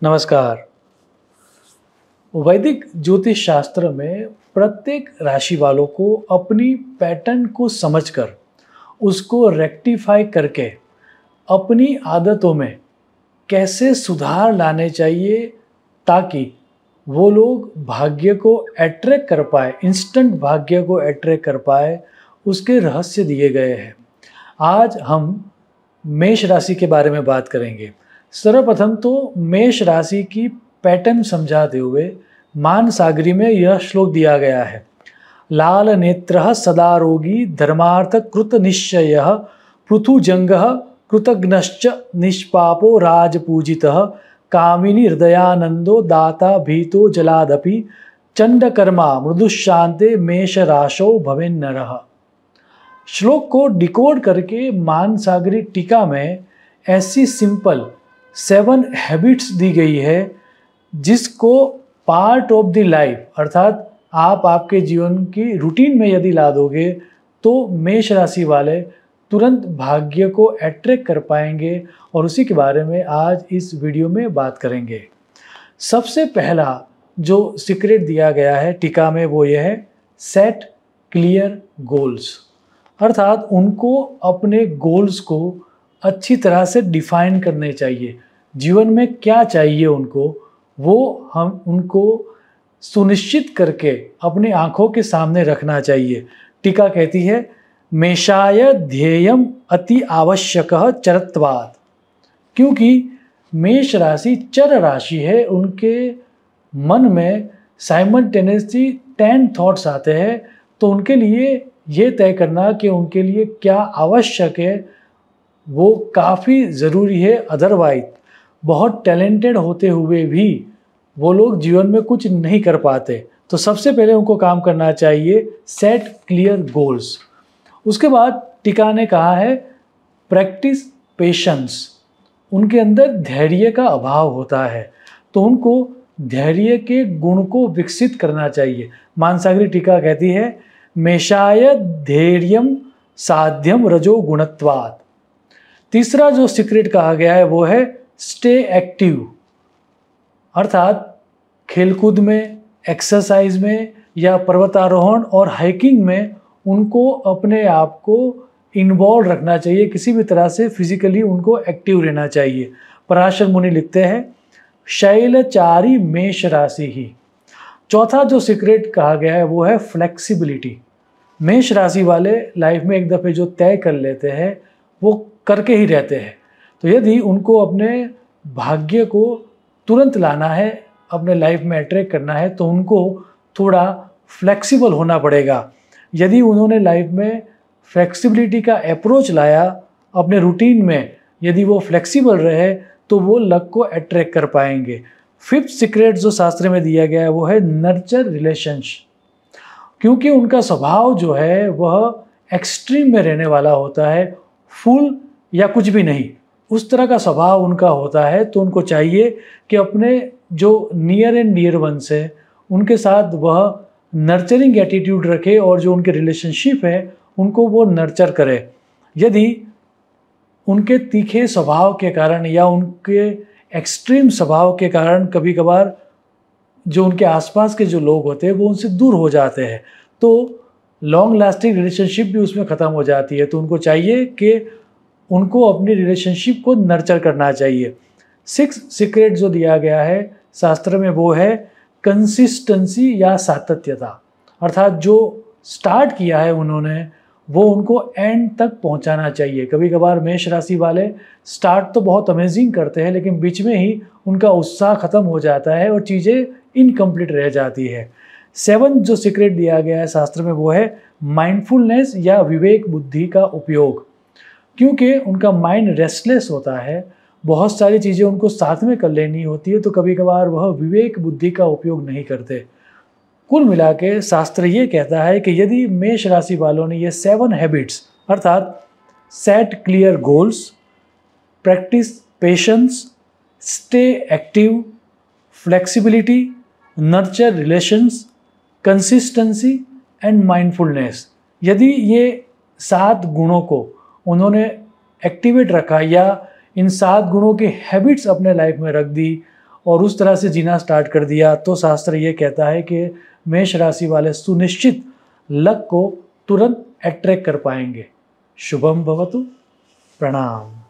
नमस्कार। वैदिक ज्योतिष शास्त्र में प्रत्येक राशि वालों को अपनी पैटर्न को समझकर उसको रेक्टिफाई करके अपनी आदतों में कैसे सुधार लाने चाहिए ताकि वो लोग भाग्य को अट्रैक्ट कर पाए, इंस्टेंट भाग्य को अट्रैक्ट कर पाए, उसके रहस्य दिए गए हैं। आज हम मेष राशि के बारे में बात करेंगे। सर्वप्रथम तो मेष राशि की पैटर्न समझाते हुए मानसागरी में यह श्लोक दिया गया है। लाल नेत्रः सदा रोगी धर्मार्थ कृत निश्चयः पृथुजंगः कृतघ्नश्च निष्पापो राजपूजितः कामिनी हृदयानंदो दाता भीतो जलादपि चंडकर्मा मृदुशांते मेष राशौ भवेन्नरः। श्लोक को डिकोड करके मानसागरी टीका में ऐसी सिंपल 7 हैबिट्स दी गई है जिसको पार्ट ऑफ द लाइफ अर्थात आप आपके जीवन की रूटीन में यदि ला दोगे तो मेष राशि वाले तुरंत भाग्य को अट्रैक्ट कर पाएंगे और उसी के बारे में आज इस वीडियो में बात करेंगे। सबसे पहला जो सीक्रेट दिया गया है टीका में वो ये है, सेट क्लियर गोल्स। अर्थात उनको अपने गोल्स को अच्छी तरह से डिफाइन करने चाहिए। जीवन में क्या चाहिए उनको, वो हम उनको सुनिश्चित करके अपनी आंखों के सामने रखना चाहिए। टीका कहती है, मेषाय ध्येयम अति आवश्यकः चरत्वात्। क्योंकि मेष राशि चर राशि है, उनके मन में साइमल्टेनियसली 10 थॉट्स आते हैं, तो उनके लिए ये तय करना कि उनके लिए क्या आवश्यक है वो काफ़ी ज़रूरी है। अदरवाइज बहुत टैलेंटेड होते हुए भी वो लोग जीवन में कुछ नहीं कर पाते। तो सबसे पहले उनको काम करना चाहिए सेट क्लियर गोल्स। उसके बाद टीका ने कहा है प्रैक्टिस पेशेंस। उनके अंदर धैर्य का अभाव होता है तो उनको धैर्य के गुण को विकसित करना चाहिए। मानसागरी टीका कहती है, मेषाय धैर्यम साध्यम रजो गुणत्वात्। तीसरा जो सीक्रेट कहा गया है वो है स्टे एक्टिव। अर्थात खेलकूद में, एक्सरसाइज में या पर्वतारोहण और हाइकिंग में उनको अपने आप को इन्वॉल्व रखना चाहिए। किसी भी तरह से फिजिकली उनको एक्टिव रहना चाहिए। पराशर मुनि लिखते हैं, शैलचारी मेष राशि ही। चौथा जो सीक्रेट कहा गया है वो है फ्लेक्सिबिलिटी। मेष राशि वाले लाइफ में एक दफ़े जो तय कर लेते हैं वो करके ही रहते हैं। तो यदि उनको अपने भाग्य को तुरंत लाना है, अपने लाइफ में अट्रैक्ट करना है, तो उनको थोड़ा फ्लेक्सिबल होना पड़ेगा। यदि उन्होंने लाइफ में फ्लेक्सिबिलिटी का अप्रोच लाया अपने रूटीन में, यदि वो फ्लेक्सिबल रहे तो वो लक को अट्रैक्ट कर पाएंगे। फिफ्थ सीक्रेट जो शास्त्र में दिया गया है वो है नर्चर रिलेशनशिप। क्योंकि उनका स्वभाव जो है वह एक्सट्रीम में रहने वाला होता है, फुल या कुछ भी नहीं, उस तरह का स्वभाव उनका होता है। तो उनको चाहिए कि अपने जो नियर एंड डियर वंस है उनके साथ वह नर्चरिंग एटीट्यूड रखे और जो उनके रिलेशनशिप है उनको वो नर्चर करे। यदि उनके तीखे स्वभाव के कारण या उनके एक्सट्रीम स्वभाव के कारण कभी कभार जो उनके आसपास के जो लोग होते हैं वो उनसे दूर हो जाते हैं तो लॉन्ग लास्टिंग रिलेशनशिप भी उसमें ख़त्म हो जाती है। तो उनको चाहिए कि उनको अपनी रिलेशनशिप को नर्चर करना चाहिए। 6 सीक्रेट जो दिया गया है शास्त्र में वो है कंसिस्टेंसी या सातत्यता। अर्थात जो स्टार्ट किया है उन्होंने वो उनको एंड तक पहुंचाना चाहिए। कभी कभार मेष राशि वाले स्टार्ट तो बहुत अमेजिंग करते हैं लेकिन बीच में ही उनका उत्साह ख़त्म हो जाता है और चीज़ें इनकम्प्लीट रह जाती है। 7 जो सीक्रेट दिया गया है शास्त्र में वो है माइंडफुलनेस या विवेक बुद्धि का उपयोग। क्योंकि उनका माइंड रेस्टलेस होता है, बहुत सारी चीज़ें उनको साथ में कर लेनी होती है तो कभी कभार वह विवेक बुद्धि का उपयोग नहीं करते। कुल मिला के शास्त्र ये कहता है कि यदि मेष राशि वालों ने ये 7 हैबिट्स अर्थात set clear goals, practice patience, stay active, flexibility, nurture relations, consistency and mindfulness, यदि ये 7 गुणों को उन्होंने एक्टिवेट रखा या इन 7 गुणों की हैबिट्स अपने लाइफ में रख दी और उस तरह से जीना स्टार्ट कर दिया तो शास्त्र ये कहता है कि मेष राशि वाले सुनिश्चित लक को तुरंत अट्रैक्ट कर पाएंगे। शुभम भवतु। प्रणाम।